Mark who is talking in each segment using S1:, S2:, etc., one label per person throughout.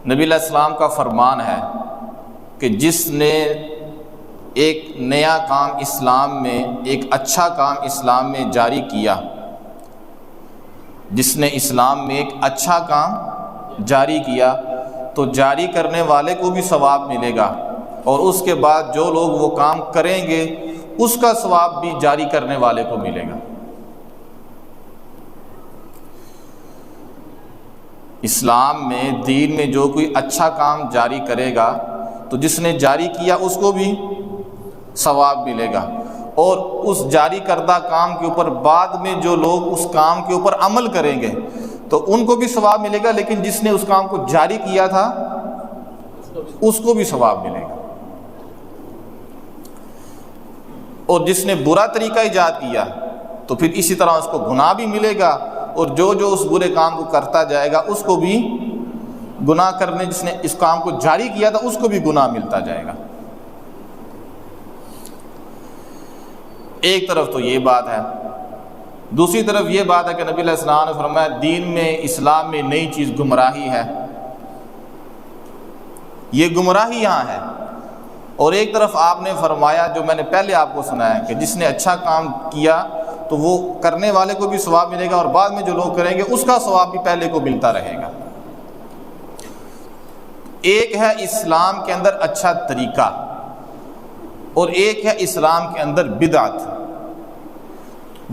S1: نبی علیہ السلام کا فرمان ہے کہ جس نے ایک نیا کام اسلام میں، ایک اچھا کام اسلام میں جاری کیا، جس نے اسلام میں ایک اچھا کام جاری کیا تو جاری کرنے والے کو بھی ثواب ملے گا، اور اس کے بعد جو لوگ وہ کام کریں گے اس کا ثواب بھی جاری کرنے والے کو ملے گا۔ اسلام میں، دین میں جو کوئی اچھا کام جاری کرے گا تو جس نے جاری کیا اس کو بھی ثواب ملے گا، اور اس جاری کردہ کام کے اوپر بعد میں جو لوگ اس کام کے اوپر عمل کریں گے تو ان کو بھی ثواب ملے گا، لیکن جس نے اس کام کو جاری کیا تھا اس کو بھی ثواب ملے گا۔ اور جس نے برا طریقہ ایجاد کیا تو پھر اسی طرح اس کو گناہ بھی ملے گا، اور جو اس برے کام کو کرتا جائے گا اس کو بھی گناہ کرنے، جس نے اس کام کو جاری کیا تھا اس کو بھی گناہ ملتا جائے گا۔ ایک طرف تو یہ بات ہے، دوسری طرف یہ بات ہے کہ نبی علیہ السلام نے فرمایا دین میں، اسلام میں نئی چیز گمراہی ہے، یہ گمراہی یہاں ہے۔ اور ایک طرف آپ نے فرمایا جو میں نے پہلے آپ کو سنایا کہ جس نے اچھا کام کیا تو وہ کرنے والے کو بھی ثواب ملے گا، اور بعد میں جو لوگ کریں گے اس کا ثواب بھی پہلے کو ملتا رہے گا۔ ایک ہے اسلام کے اندر اچھا طریقہ، اور ایک ہے اسلام کے اندر بدعت۔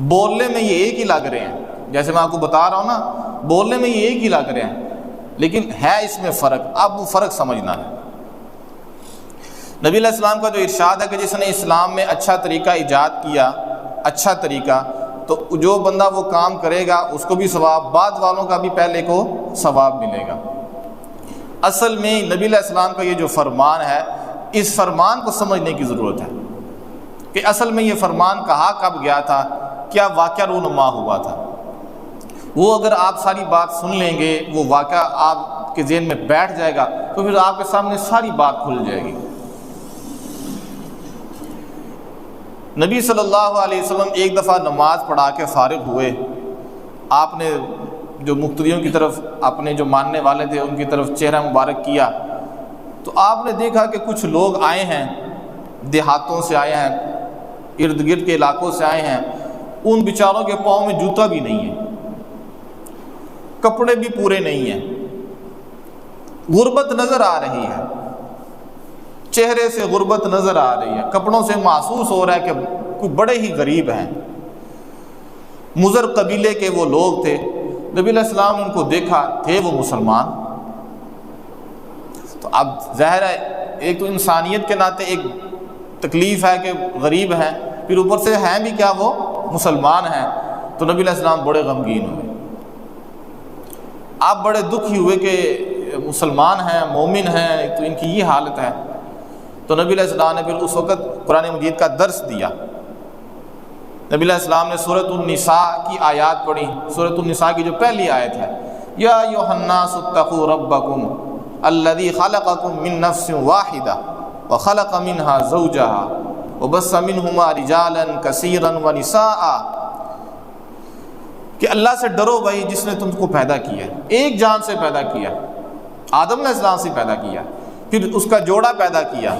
S1: بولنے میں یہ ایک ہی لگ رہے ہیں، جیسے میں آپ کو بتا رہا ہوں نا، بولنے میں یہ ایک ہی لگ رہے ہیں، لیکن ہے اس میں فرق۔ اب وہ فرق سمجھنا ہے۔ نبی علیہ السلام کا جو ارشاد ہے کہ جس نے اسلام میں اچھا طریقہ ایجاد کیا، اچھا طریقہ، تو جو بندہ وہ کام کرے گا اس کو بھی ثواب، بعد والوں کا بھی پہلے کو ثواب ملے گا۔ اصل میں نبی علیہ السلام کا یہ جو فرمان ہے، اس فرمان کو سمجھنے کی ضرورت ہے کہ اصل میں یہ فرمان کہا کب گیا تھا، کیا واقعہ رونما ہوا تھا۔ وہ اگر آپ ساری بات سن لیں گے، وہ واقعہ آپ کے ذہن میں بیٹھ جائے گا تو پھر آپ کے سامنے ساری بات کھل جائے گی۔ نبی صلی اللہ علیہ وسلم ایک دفعہ نماز پڑھا کے فارغ ہوئے، آپ نے جو مقتدیوں کی طرف، اپنے جو ماننے والے تھے ان کی طرف چہرہ مبارک کیا تو آپ نے دیکھا کہ کچھ لوگ آئے ہیں، دیہاتوں سے آئے ہیں، ارد گرد کے علاقوں سے آئے ہیں، ان بیچاروں کے پاؤں میں جوتا بھی نہیں ہے، کپڑے بھی پورے نہیں ہیں، غربت نظر آ رہی ہے، چہرے سے غربت نظر آ رہی ہے، کپڑوں سے محسوس ہو رہا ہے کہ کوئی بڑے ہی غریب ہیں۔ مضر قبیلے کے وہ لوگ تھے، نبی علیہ السلام نے ان کو دیکھا، تھے وہ مسلمان۔ تو اب ظاہر ہے ایک تو انسانیت کے ناطے ایک تکلیف ہے کہ غریب ہیں، پھر اوپر سے ہیں بھی کیا، وہ مسلمان ہیں۔ تو نبی علیہ السلام بڑے غمگین ہوئے، آپ بڑے دکھی ہوئے کہ مسلمان ہیں، مومن ہیں، تو ان کی یہ حالت ہے۔ تو نبی علیہ السلام نے پھر اس وقت قرآن مجید کا درس دیا۔ نبی علیہ السلام نے سورۃ النساء کی آیات پڑھی، سورۃ النساء کی جو پہلی آیت ہے، یا ایھا الناس اتقوا ربکم الذی خلقکم من نفس واحدہ وخلق منها زوجها وبث منہما رجالا کثیرا ونساء، کہ اللہ سے ڈرو بھائی جس نے تم کو پیدا کیا، ایک جان سے پیدا کیا، آدم علیہ السلام سے پیدا کیا، پھر اس کا جوڑا پیدا کیا،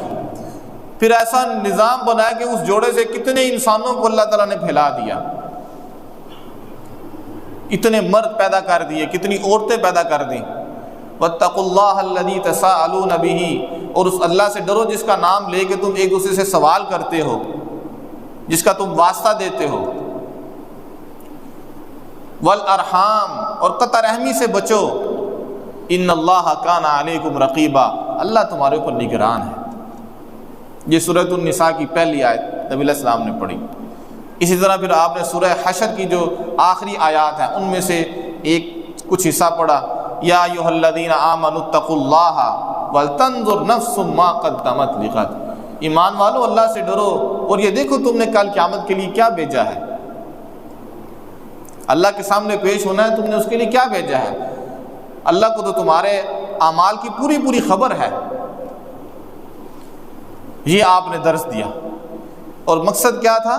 S1: پھر ایسا نظام بنایا کہ اس جوڑے سے کتنے انسانوں کو اللہ تعالیٰ نے پھیلا دیا، اتنے مرد پیدا کر دیے، کتنی عورتیں پیدا کر دیں۔ واتقوا اللہ الذی تساءلون بہ، اور اس اللہ سے ڈرو جس کا نام لے کے تم ایک دوسرے سے سوال کرتے ہو، جس کا تم واسطہ دیتے ہو۔ والارحام، اور قطع رحمی سے بچو۔ ان اللہ کان علیکم رقیبا، اللہ تمہارے اوپر نگران ہے۔ یہ سورۃ النساء کی پہلی آیت نبی علیہ السلام نے پڑھی۔ اسی طرح پھر آپ نے سورہ حشر کی جو آخری آیات ہیں ان میں سے ایک کچھ حصہ پڑھا، یا ایھا الذین آمنوا اتقوا اللہ ولتنظر نفس ما قدمت لغد، ایمان والو اللہ سے ڈرو اور یہ دیکھو تم نے کل قیامت کے لیے کیا بھیجا ہے، اللہ کے سامنے پیش ہونا ہے، تم نے اس کے لیے کیا بھیجا ہے۔ اللہ کو تو تمہارے اعمال کی پوری پوری خبر ہے۔ یہ آپ نے درس دیا، اور مقصد کیا تھا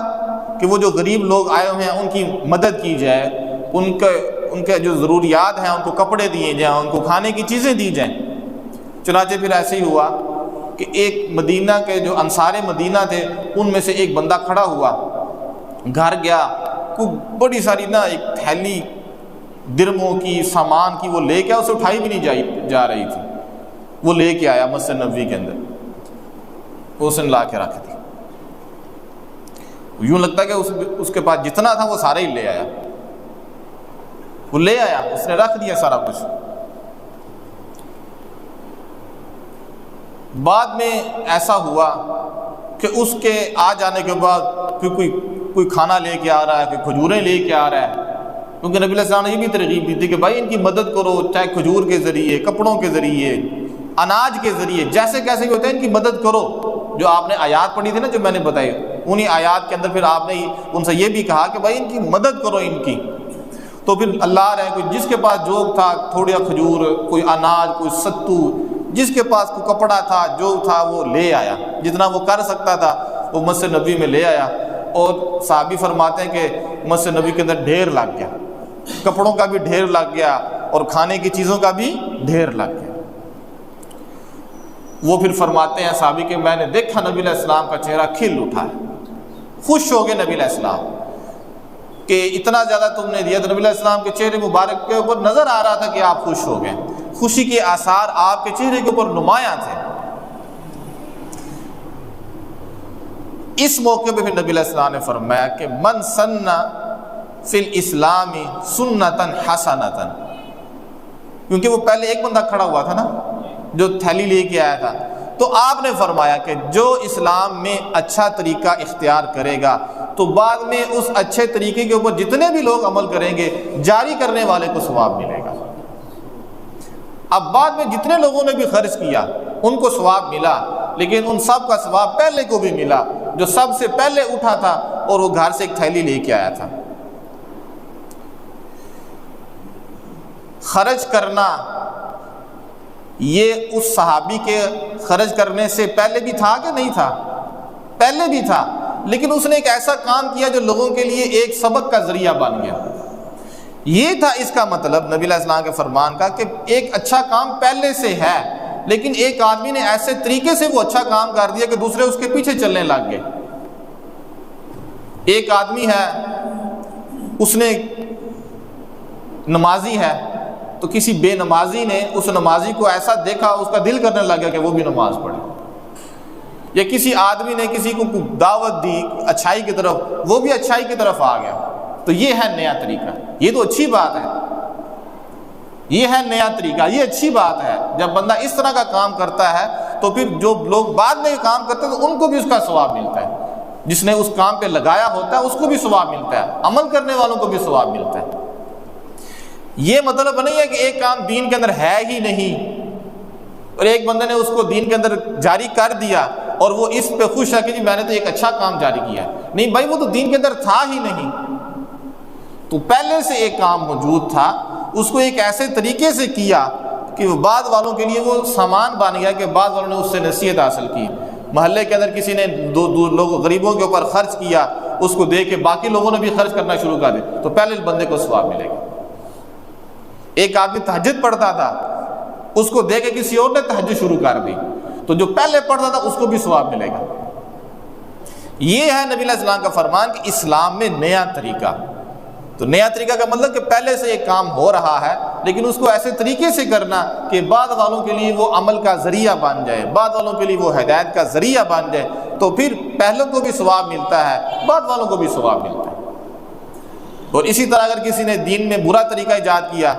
S1: کہ وہ جو غریب لوگ آئے ہوئے ہیں ان کی مدد کی جائے، ان کے جو ضروریات ہیں ان کو کپڑے دیے جائیں، ان کو کھانے کی چیزیں دی جائیں۔ چنانچہ پھر ایسے ہی ہوا کہ ایک مدینہ کے جو انصار مدینہ تھے ان میں سے ایک بندہ کھڑا ہوا، گھر گیا، کوئی بڑی ساری نا ایک تھیلی درموں کی، سامان کی وہ لے کے، اسے اٹھائی بھی نہیں جا رہی تھی، وہ لے کے آیا مسجد نبوی کے اندر، اس نے لا کے رکھ دی۔ یوں لگتا کہ اس کے پاس جتنا تھا وہ سارا ہی لے آیا، وہ لے آیا، اس نے رکھ دیا سارا کچھ۔ بعد میں ایسا ہوا کہ اس کے آ جانے کے بعد پھر کوئی کھانا لے کے آ رہا ہے، کوئی کھجوریں لے کے آ رہا ہے، کیونکہ نبی علیہ السلام نے یہ بھی ترغیب دی تھی کہ بھائی ان کی مدد کرو، چاہے کھجور کے ذریعے، کپڑوں کے ذریعے، اناج کے ذریعے، جیسے کیسے بھی ہوتے ہیں ان کی مدد کرو۔ جو آپ نے آیات پڑھی تھی نا، جو میں نے بتائی، انہی آیات کے اندر پھر آپ نے ان سے یہ بھی کہا کہ بھائی ان کی مدد کرو ان کی۔ تو پھر اللہ رہے کوئی جس کے پاس جو تھا، تھوڑا کھجور، کوئی اناج، کوئی ستو، جس کے پاس کوئی کپڑا تھا، جو تھا وہ لے آیا، جتنا وہ کر سکتا تھا وہ مسجد نبوی میں لے آیا۔ اور صحابی فرماتے ہیں کہ مسجد نبوی کے اندر ڈھیر لگ گیا، کپڑوں کا بھی ڈھیر لگ گیا اور کھانے کی چیزوں کا بھی ڈھیر لگ گیا۔ وہ پھر فرماتے ہیں صحابی کہ میں نے دیکھا نبی علیہ السلام کا چہرہ کھل اٹھا ہے، خوش ہو گئے نبی علیہ السلام کہ اتنا زیادہ تم نے دیا۔ تو نبی علیہ السلام کے چہرے مبارک کے اوپر نظر آ رہا تھا کہ آپ خوش ہو گئے، خوشی کے آثار آپ کے چہرے کے اوپر نمایاں تھے۔ اس موقع پہ پھر نبی علیہ السلام نے فرمایا کہ من سن فی الاسلام سنتا حسنتا، کیونکہ وہ پہلے ایک بندہ کھڑا ہوا تھا نا جو تھیلی لے کے آیا تھا، تو آپ نے فرمایا کہ جو اسلام میں اچھا طریقہ اختیار کرے گا تو بعد میں اس اچھے طریقے کے اوپر جتنے بھی لوگ عمل کریں گے جاری کرنے والے کو ثواب ملے گا۔ اب بعد میں جتنے لوگوں نے بھی خرچ کیا ان کو ثواب ملا، لیکن ان سب کا ثواب پہلے کو بھی ملا جو سب سے پہلے اٹھا تھا اور وہ گھر سے ایک تھیلی لے کے آیا تھا۔ خرچ کرنا یہ اس صحابی کے خرچ کرنے سے پہلے بھی تھا کہ نہیں تھا؟ پہلے بھی تھا، لیکن اس نے ایک ایسا کام کیا جو لوگوں کے لیے ایک سبق کا ذریعہ بن گیا۔ یہ تھا اس کا مطلب نبی علیہ السلام کے فرمان کا کہ ایک اچھا کام پہلے سے ہے، لیکن ایک آدمی نے ایسے طریقے سے وہ اچھا کام کر دیا کہ دوسرے اس کے پیچھے چلنے لگ گئے۔ ایک آدمی ہے، اس نے نمازی ہے، تو کسی بے نمازی نے اس نمازی کو ایسا دیکھا اس کا دل کرنے لگا کہ وہ بھی نماز پڑھے، یا کسی آدمی نے کسی کو دعوت دی اچھائی کی طرف، وہ بھی اچھائی کی طرف آ گیا۔ تو یہ ہے نیا طریقہ، یہ تو اچھی بات ہے، یہ ہے نیا طریقہ، یہ اچھی بات ہے۔ جب بندہ اس طرح کا کام کرتا ہے تو پھر جو لوگ بعد میں کام کرتے ہیں تو ان کو بھی اس کا ثواب ملتا ہے، جس نے اس کام پہ لگایا ہوتا ہے اس کو بھی ثواب ملتا ہے، عمل کرنے والوں کو بھی ثواب ملتا ہے۔ یہ مطلب نہیں ہے کہ ایک کام دین کے اندر ہے ہی نہیں اور ایک بندے نے اس کو دین کے اندر جاری کر دیا اور وہ اس پہ خوش ہے کہ جی میں نے تو ایک اچھا کام جاری کیا ہے۔ نہیں بھائی، وہ تو دین کے اندر تھا ہی نہیں، تو پہلے سے ایک کام موجود تھا، اس کو ایک ایسے طریقے سے کیا کہ وہ بعد والوں کے لیے وہ سامان بن گیا کہ بعد والوں نے اس سے نصیحت حاصل کی۔ محلے کے اندر کسی نے دو لوگ غریبوں کے اوپر خرچ کیا، اس کو دیکھ کے باقی لوگوں نے بھی خرچ کرنا شروع کر دیا، تو پہلے بندے کو ثواب ملے گا۔ ایک آدمی تہجد پڑھتا تھا، اس کو دیکھ کے کسی اور نے تہجد شروع کر دی، تو جو پہلے پڑھتا تھا اس کو بھی ثواب ملے گا۔ یہ ہے نبی علیہ السلام کا فرمان کہ اسلام میں نیا طریقہ۔ تو نیا طریقہ کا مطلب کہ پہلے سے ایک کام ہو رہا ہے لیکن اس کو ایسے طریقے سے کرنا کہ بعد والوں کے لیے وہ عمل کا ذریعہ بن جائے، بعد والوں کے لیے وہ ہدایت کا ذریعہ بن جائے، تو پھر پہلوں کو بھی ثواب ملتا ہے، بعد والوں کو بھی ثواب ملتا ہے۔ اور اسی طرح اگر کسی نے دین میں برا طریقہ ایجاد کیا،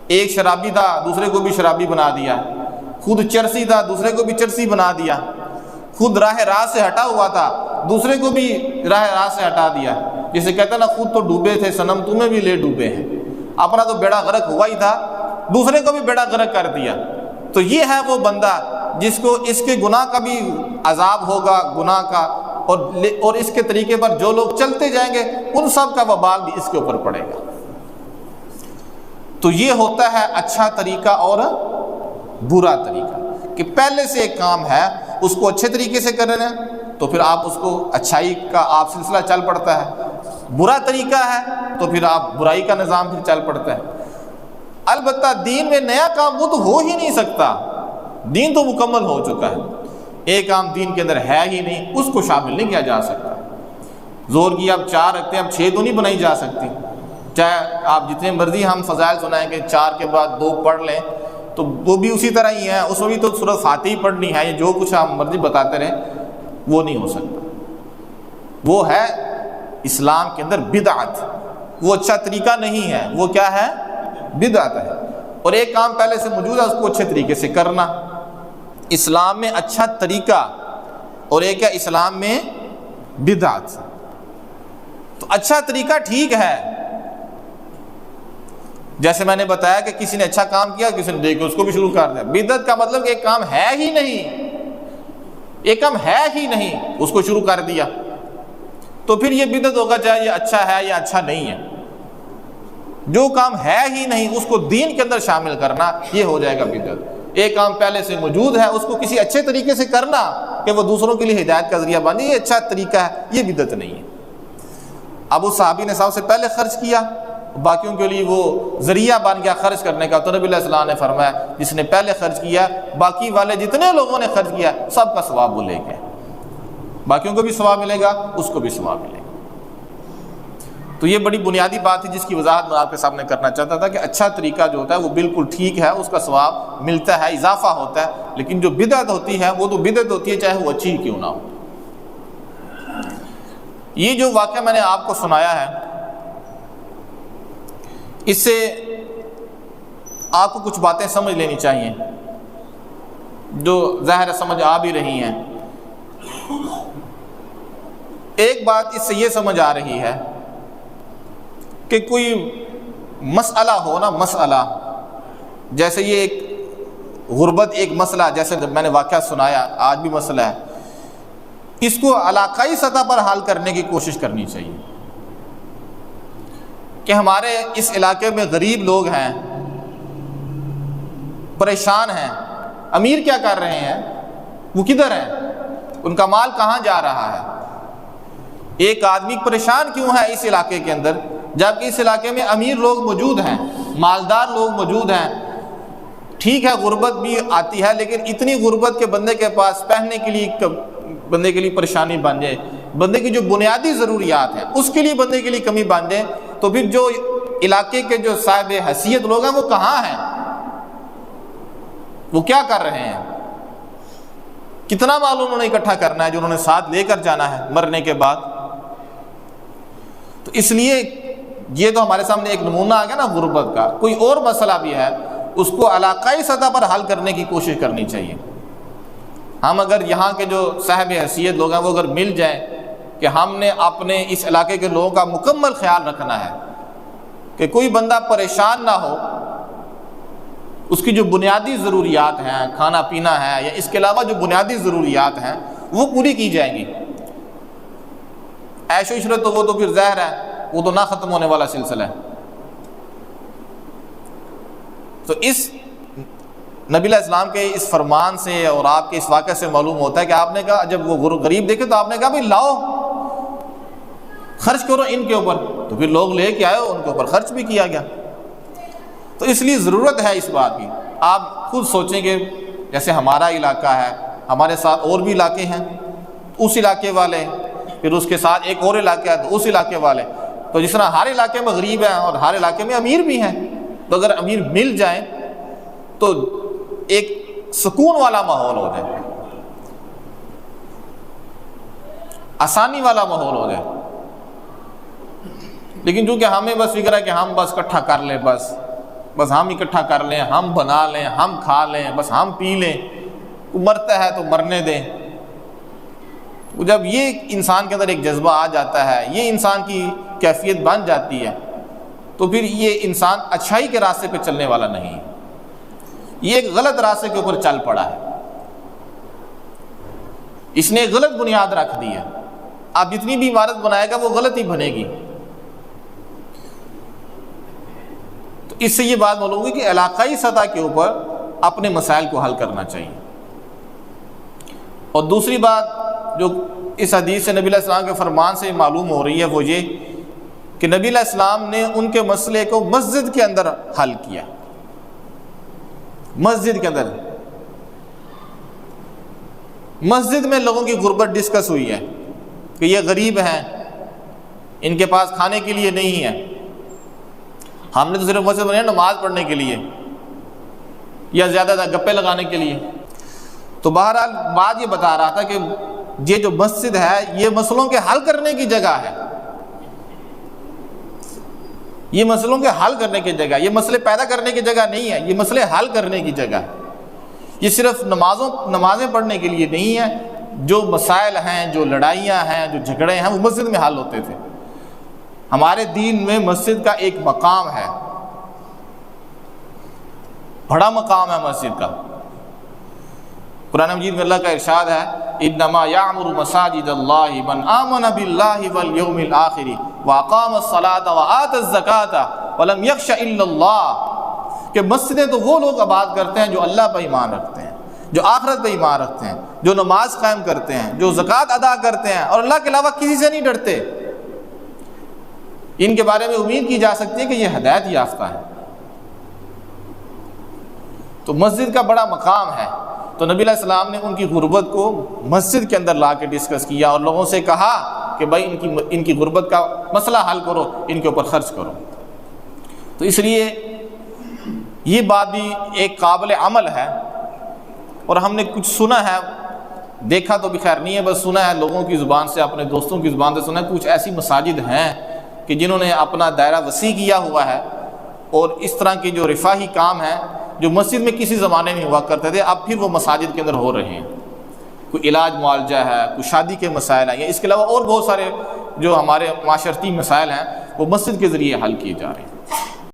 S1: ایک شرابی تھا دوسرے کو بھی شرابی بنا دیا، خود چرسی تھا دوسرے کو بھی چرسی بنا دیا، خود راہ راست سے ہٹا ہوا تھا دوسرے کو بھی راہ راست سے ہٹا دیا، جسے کہتے ہیں نا خود تو ڈوبے تھے صنم تمہیں بھی لے ڈوبے ہیں، اپنا تو بیڑا غرق ہوا ہی تھا دوسرے کو بھی بیڑا غرق کر دیا۔ تو یہ ہے وہ بندہ جس کو اس کے گناہ کا بھی عذاب ہوگا، گناہ کا، اور اس کے طریقے پر جو لوگ چلتے جائیں گے ان سب کا وبال بھی اس کے اوپر پڑے گا۔ تو یہ ہوتا ہے اچھا طریقہ اور برا طریقہ، کہ پہلے سے ایک کام ہے اس کو اچھے طریقے سے کرنا ہے تو پھر آپ اس کو اچھائی کا آپ سلسلہ چل پڑتا ہے، برا طریقہ ہے تو پھر آپ برائی کا نظام پھر چل پڑتا ہے۔ البتہ دین میں نیا کام وہ تو ہو ہی نہیں سکتا، دین تو مکمل ہو چکا ہے، ایک کام دین کے اندر ہے ہی نہیں، اس کو شامل نہیں کیا جا سکتا۔ زور کی آپ 4 رکھتے ہیں، اب 6 تو نہیں بنائی جا سکتی، چاہے آپ جتنے مرضی ہم فضائل سنائیں کہ 4 کے بعد 2 پڑھ لیں تو وہ بھی اسی طرح ہی ہے، اس میں بھی تو سورۃ فاتحہ پڑھنی ہے، یہ جو کچھ آپ مرضی بتاتے رہیں وہ نہیں ہو سکتا۔ وہ ہے اسلام کے اندر بدعت، وہ اچھا طریقہ نہیں ہے، وہ کیا ہے؟ بدعت ہے۔ اور ایک کام پہلے سے موجود ہے، اس کو اچھے طریقے سے کرنا۔ اسلام میں اچھا طریقہ اور ایک ہے اسلام میں بدعت۔ تو اچھا طریقہ ٹھیک ہے، جیسے میں نے بتایا کہ کسی نے اچھا کام کیا، کسی نے دیکھ کے اس کو بھی شروع کر دیا۔ بدعت کا مطلب کہ ایک کام ہے ہی نہیں، ایک کام ہے ہی نہیں، اس کو شروع کر دیا، تو پھر یہ بدعت ہوگا، چاہے یہ اچھا ہے یا اچھا نہیں ہے۔ جو کام ہے ہی نہیں اس کو دین کے اندر شامل کرنا، یہ ہو جائے گا بدعت۔ ایک کام پہلے سے موجود ہے، اس کو کسی اچھے طریقے سے کرنا کہ وہ دوسروں کے لیے ہدایت کا ذریعہ بنے، یہ اچھا طریقہ ہے، یہ بدعت نہیں ہے۔ اب اس صحابی نے سب سے پہلے خرچ کیا، باقیوں کے لیے وہ ذریعہ بن گیا خرچ کرنے کا، تو نبی علیہ السلام نے فرمایا جس نے پہلے خرچ کیا، باقی والے جتنے لوگوں نے خرچ کیا سب کا ثواب وہ لے گئے، باقیوں کو بھی ثواب ملے گا، اس کو بھی ثواب ملے گا۔ تو یہ بڑی بنیادی بات تھی جس کی وضاحت میں آپ کے سامنے کرنا چاہتا تھا کہ اچھا طریقہ جو ہوتا ہے وہ بالکل ٹھیک ہے، اس کا ثواب ملتا ہے، اضافہ ہوتا ہے، لیکن جو بدعت ہوتی ہے وہ تو بدعت ہوتی ہے چاہے وہ اچھی ہی کیوں نہ ہو۔ یہ جو واقعہ میں نے آپ کو سنایا ہے، اس سے آپ کو کچھ باتیں سمجھ لینی چاہیے جو ظاہر سمجھ آ بھی رہی ہیں۔ ایک بات اس سے یہ سمجھ آ رہی ہے کہ کوئی مسئلہ ہو نا، مسئلہ جیسے یہ ایک غربت ایک مسئلہ، جیسے میں نے واقعہ سنایا، آج بھی مسئلہ ہے، اس کو علاقائی سطح پر حل کرنے کی کوشش کرنی چاہیے کہ ہمارے اس علاقے میں غریب لوگ ہیں، پریشان ہیں، امیر کیا کر رہے ہیں، وہ کدھر ہیں، ان کا مال کہاں جا رہا ہے، ایک آدمی پریشان کیوں ہے اس علاقے کے اندر جبکہ اس علاقے میں امیر لوگ موجود ہیں، مالدار لوگ موجود ہیں۔ ٹھیک ہے غربت بھی آتی ہے، لیکن اتنی غربت کے بندے کے پاس پہننے کے لیے بندے کے لیے پریشانی بن جائے، بندے کی جو بنیادی ضروریات ہیں اس کے لیے بندے کے لیے کمی بن جائے، تو پھر جو علاقے کے جو صاحب حیثیت لوگ ہیں وہ کہاں ہیں، وہ کیا کر رہے ہیں، کتنا مال انہوں نے اکٹھا کرنا ہے جو انہوں نے ساتھ لے کر جانا ہے مرنے کے بعد۔ تو اس لیے یہ تو ہمارے سامنے ایک نمونہ آ گیا نا غربت کا، کوئی اور مسئلہ بھی ہے اس کو علاقائی سطح پر حل کرنے کی کوشش کرنی چاہیے۔ ہم اگر یہاں کے جو صاحب حیثیت لوگ ہیں وہ اگر مل جائیں کہ ہم نے اپنے اس علاقے کے لوگوں کا مکمل خیال رکھنا ہے کہ کوئی بندہ پریشان نہ ہو، اس کی جو بنیادی ضروریات ہیں، کھانا پینا ہے یا اس کے علاوہ جو بنیادی ضروریات ہیں وہ پوری کی جائیں گی۔ عیش و عشرت تو وہ تو پھر ظاہر ہے، وہ تو نہ ختم ہونے والا سلسلہ ہے۔ تو اس نبی علیہ السلام کے اس فرمان سے اور آپ کے اس واقعے سے معلوم ہوتا ہے کہ آپ نے کہا جب وہ غریب دیکھے تو آپ نے کہا بھائی لاؤ خرچ کرو ان کے اوپر، تو پھر لوگ لے کے آئے، ان کے اوپر خرچ بھی کیا گیا۔ تو اس لیے ضرورت ہے اس بات کی۔ آپ خود سوچیں کہ جیسے ہمارا علاقہ ہے، ہمارے ساتھ اور بھی علاقے ہیں، اس علاقے والے، پھر اس کے ساتھ ایک اور علاقہ ہے تو اس علاقے والے، تو جس طرح ہر علاقے میں غریب ہیں اور ہر علاقے میں امیر بھی ہیں، تو اگر امیر مل جائیں تو ایک سکون والا ماحول ہو جائے، آسانی والا ماحول ہو جائے۔ لیکن چونکہ ہمیں بس فکر ہے کہ ہم بس اکٹھا کر لیں، بس ہم اکٹھا کر لیں، ہم بنا لیں، ہم کھا لیں، بس ہم پی لیں، مرتا ہے تو مرنے دیں۔ جب یہ انسان کے اندر ایک جذبہ آ جاتا ہے، یہ انسان کی کیفیت بن جاتی ہے، تو پھر یہ انسان اچھائی کے راستے پہ چلنے والا نہیں ہے، یہ ایک غلط راستے کے اوپر چل پڑا ہے، اس نے ایک غلط بنیاد رکھ دی ہے۔ آپ جتنی بھی عمارت بنائے گا وہ غلط ہی بنے گی۔ تو اس سے یہ بات معلوم ہوئی کہ علاقائی سطح کے اوپر اپنے مسائل کو حل کرنا چاہیے۔ اور دوسری بات جو اس حدیث سے نبی علیہ السلام کے فرمان سے معلوم ہو رہی ہے وہ یہ کہ نبی علیہ السلام نے ان کے مسئلے کو مسجد کے اندر حل کیا، مسجد کے اندر۔ مسجد میں لوگوں کی غربت ڈسکس ہوئی ہے کہ یہ غریب ہیں، ان کے پاس کھانے کے لیے نہیں ہے، ہم نے تو صرف مسجد بنایا نماز پڑھنے کے لیے یا زیادہ تر گپے لگانے کے لیے۔ تو بہرحال بات یہ بتا رہا تھا کہ یہ جو مسجد ہے یہ مسئلوں کے حل کرنے کی جگہ ہے، یہ مسئلوں کے حل کرنے کی جگہ، یہ مسئلے پیدا کرنے کی جگہ نہیں ہے، یہ مسئلے حل کرنے کی جگہ ہے۔ یہ صرف نمازیں پڑھنے کے لیے نہیں ہے، جو مسائل ہیں، جو لڑائیاں ہیں، جو جھگڑے ہیں وہ مسجد میں حل ہوتے تھے۔ ہمارے دین میں مسجد کا ایک مقام ہے، بڑا مقام ہے مسجد کا۔ قرآن مجید میں اللہ کا ارشاد ہے انما یعمر مساجد اللہ من آمن باللہ والیوم الآخر واقام الصلاۃ وآت الزکاۃ ولم یخش الا اللہ، کہ مسجدیں تو وہ لوگ آباد کرتے ہیں جو اللہ پر ایمان رکھتے ہیں، جو آخرت پہ ایمان رکھتے ہیں، جو نماز قائم کرتے ہیں، جو زکوٰۃ ادا کرتے ہیں اور اللہ کے علاوہ کسی سے نہیں ڈرتے۔ ان کے بارے میں امید کی جا سکتی ہے کہ یہ ہدایت یافتہ ہے۔ تو مسجد کا بڑا مقام ہے۔ تو نبی علیہ السلام نے ان کی غربت کو مسجد کے اندر لا کے ڈسکس کیا اور لوگوں سے کہا کہ بھائی ان کی غربت کا مسئلہ حل کرو، ان کے اوپر خرچ کرو۔ تو اس لیے یہ بات بھی ایک قابل عمل ہے، اور ہم نے کچھ سنا ہے، دیکھا تو بھی خیر نہیں ہے، بس سنا ہے لوگوں کی زبان سے، اپنے دوستوں کی زبان سے سنا ہے، کچھ ایسی مساجد ہیں کہ جنہوں نے اپنا دائرہ وسیع کیا ہوا ہے، اور اس طرح کے جو رفاہی کام ہیں جو مسجد میں کسی زمانے میں ہوا کرتے تھے اب پھر وہ مساجد کے اندر ہو رہے ہیں۔ کوئی علاج معالجہ ہے، کوئی شادی کے مسائل ہیں، یا اس کے علاوہ اور بہت سارے جو ہمارے معاشرتی مسائل ہیں وہ مسجد کے ذریعے حل کیے جا رہے ہیں۔